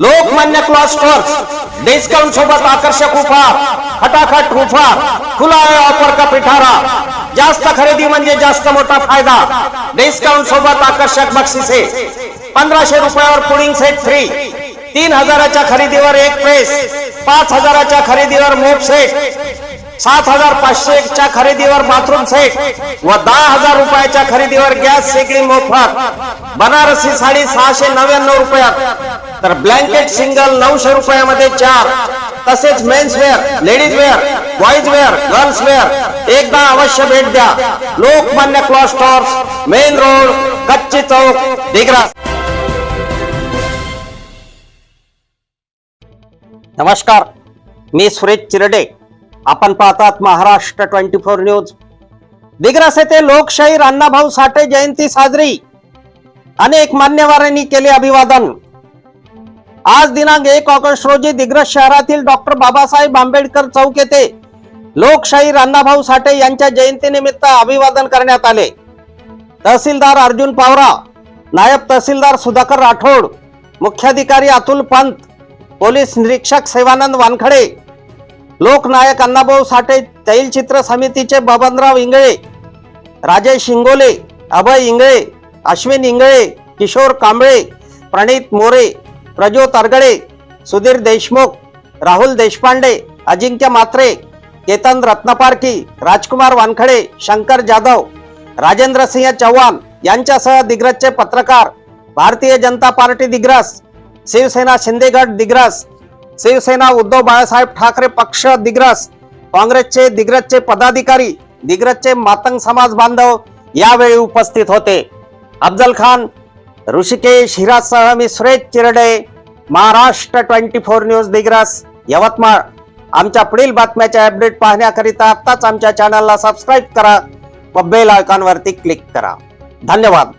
Lokmanya cloth stores discount सोबत आकर्षक offer, फटाफट ऑफर, खुला आहे ऑफर का पिठारा। जास्त खरेदी म्हणजे जास्त मोठा फायदा। डिस्काउंट सोबत आकर्षक बक्षिसे, 1500 रुपयावर पुडिंग सेट फ्री, 3000च्या खरेदीवर एक प्रेस, 5000च्या खरेदीवर मोप सेट, 7500च्या खरेदीवर बाथरूम सेट व 10,000 रुपयाच्या खरेदीवर गॅस शेगडी मोफत। बनारसी साडी 699 रुपयात, तर ब्लँकेट सिंगल 900 रुपयामध्ये 4। तसेच men's wear, ladies wear, boys wear, girls wear एकदा अवश्य भेट द्या। Lokmanya cloth stores, main road, Kachchi Chowk, Digras. नमस्कार, मी सुरेश चिरडे। आपण पाहतात महाराष्ट्र 24 न्यूज। दिग्रस येथे लोकशाहीर अण्णाभाऊ साठे जयंती साजरी, अनेक मान्यवरांनी केले अभिवादन। आज दिनांक 1 ऑगस्ट रोजी दिग्रस शहरातील डॉक्टर बाबासाहेब आंबेडकर चौक येथे लोकशाहीर अण्णाभाऊ साठे यांच्या जयंतीनिमित्त अभिवादन करण्यात आले। तहसीलदार अर्जुन पावरा, नायब तहसीलदार सुधाकर राठोड, मुख्याधिकारी अतुल पंत, पोलीस निरीक्षक सेवानंद वानखडे, लोकनायक अण्णाभाऊ साठे तैलचित्र समितीचे बबनराव इंगळे, राजेश इंगोले, अभय इंगळे, अश्विन इंगळे, किशोर कांबळे, प्रणित मोरे, प्रज्योत अरगडे, सुधीर देशमुख, राहुल देशपांडे, अजिंक्य मात्रे, केतन रत्नपारखी, राजकुमार वानखडे, शंकर जाधव, राजेंद्र सिंह चव्हाण यांच्यासह दिग्रसचे पत्रकार, भारतीय जनता पार्टी दिग्रस, शिवसेना शिंदेगड दिग्रस, शिवसेना उद्धव बाळासाहेब ठाकरे पक्ष दिग्रस, काँग्रेसचे दिग्रसचे पदाधिकारी, दिग्रसचे मातंग समाज बांधव यावेळी उपस्थित होते। अफजल खान, ऋषिकेश हिरासह मी सुरेश चिरडे, महाराष्ट्र 24 न्यूज दिग्रस, यवतमाळ। आमच्या पुढील बातम्याचे अपडेट पाहण्याकरिता आताच आमच्या चॅनलला सबस्क्राईब करा व बेल आयकॉनवरती क्लिक करा। धन्यवाद।